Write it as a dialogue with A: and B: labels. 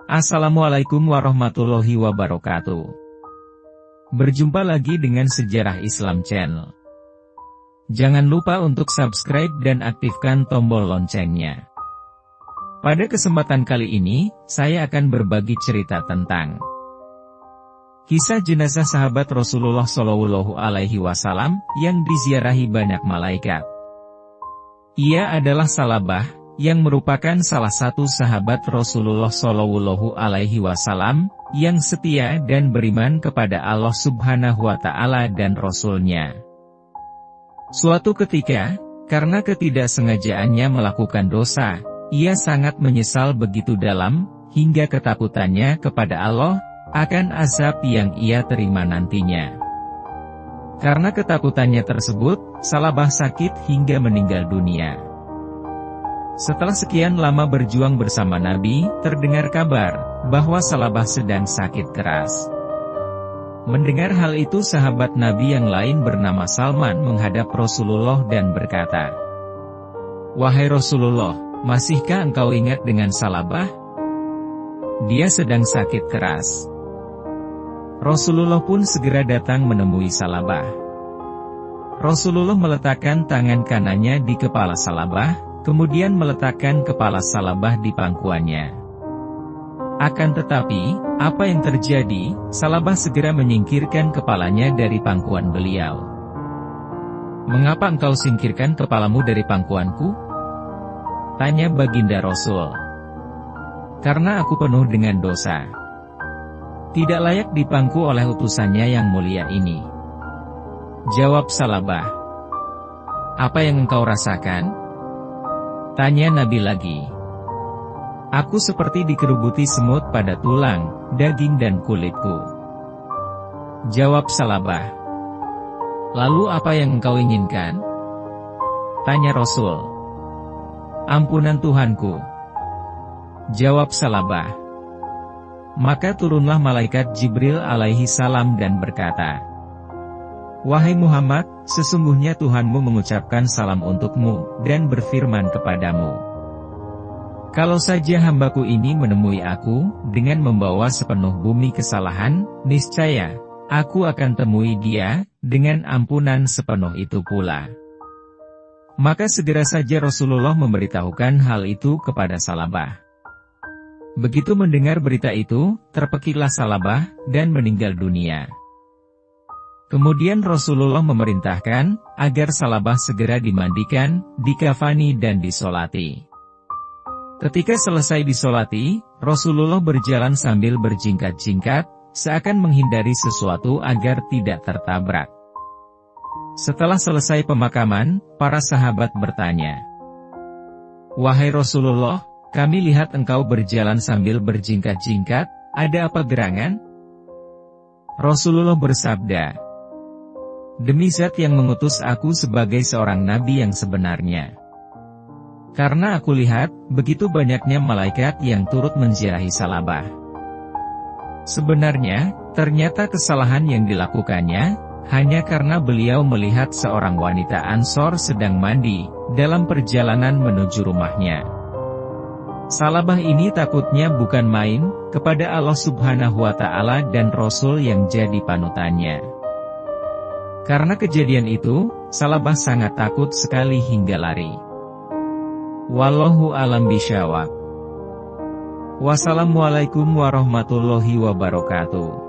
A: Assalamualaikum warahmatullahi wabarakatuh. Berjumpa lagi dengan Sejarah Islam Channel. Jangan lupa untuk subscribe dan aktifkan tombol loncengnya. Pada kesempatan kali ini, saya akan berbagi cerita tentang kisah jenazah sahabat Rasulullah Shallallahu Alaihi Wasallam yang diziarahi banyak malaikat. Ia adalah Salabah, yang merupakan salah satu sahabat Rasulullah Shallallahu Alaihi Wasallam yang setia dan beriman kepada Allah Subhanahu wa Ta'ala dan Rasul-Nya. Suatu ketika, karena ketidaksengajaannya melakukan dosa, ia sangat menyesal begitu dalam, hingga ketakutannya kepada Allah akan azab yang ia terima nantinya. Karena ketakutannya tersebut, Salabah sakit hingga meninggal dunia. Setelah sekian lama berjuang bersama Nabi, terdengar kabar bahwa Salabah sedang sakit keras. Mendengar hal itu, sahabat Nabi yang lain bernama Salman menghadap Rasulullah dan berkata, "Wahai Rasulullah, masihkah engkau ingat dengan Salabah? Dia sedang sakit keras." Rasulullah pun segera datang menemui Salabah. Rasulullah meletakkan tangan kanannya di kepala Salabah, kemudian meletakkan kepala Salabah di pangkuannya. Akan tetapi, apa yang terjadi? Salabah segera menyingkirkan kepalanya dari pangkuan beliau. "Mengapa engkau singkirkan kepalamu dari pangkuanku?" tanya baginda Rasul. "Karena aku penuh dengan dosa. Tidak layak dipangku oleh utusannya yang mulia ini," jawab Salabah. "Apa yang engkau rasakan?" tanya Nabi lagi. "Aku seperti dikerubuti semut pada tulang, daging dan kulitku," jawab Salabah. "Lalu apa yang engkau inginkan?" tanya Rasul. "Ampunan Tuhanku," jawab Salabah. Maka turunlah malaikat Jibril alaihi salam dan berkata, "Wahai Muhammad, sesungguhnya Tuhanmu mengucapkan salam untukmu, dan berfirman kepadamu, kalau saja hambaku ini menemui aku, dengan membawa sepenuh bumi kesalahan, niscaya, aku akan temui dia, dengan ampunan sepenuh itu pula." Maka segera saja Rasulullah memberitahukan hal itu kepada Salabah. Begitu mendengar berita itu, terpekiklah Salabah, dan meninggal dunia. Kemudian Rasulullah memerintahkan, agar Salabah segera dimandikan, dikafani dan disolati. Ketika selesai disolati, Rasulullah berjalan sambil berjingkat-jingkat, seakan menghindari sesuatu agar tidak tertabrak. Setelah selesai pemakaman, para sahabat bertanya, "Wahai Rasulullah, kami lihat engkau berjalan sambil berjingkat-jingkat, ada apa gerangan?" Rasulullah bersabda, "Demi Zat yang mengutus aku sebagai seorang nabi yang sebenarnya. Karena aku lihat, begitu banyaknya malaikat yang turut menziarahi Salabah. Sebenarnya, ternyata kesalahan yang dilakukannya, hanya karena beliau melihat seorang wanita Ansor sedang mandi, dalam perjalanan menuju rumahnya. Salabah ini takutnya bukan main, kepada Allah Subhanahu wa Ta'ala dan Rasul yang jadi panutannya. Karena kejadian itu, Salabah sangat takut sekali hingga lari. Wallahu a'lam bishawab. Wassalamualaikum warahmatullahi wabarakatuh.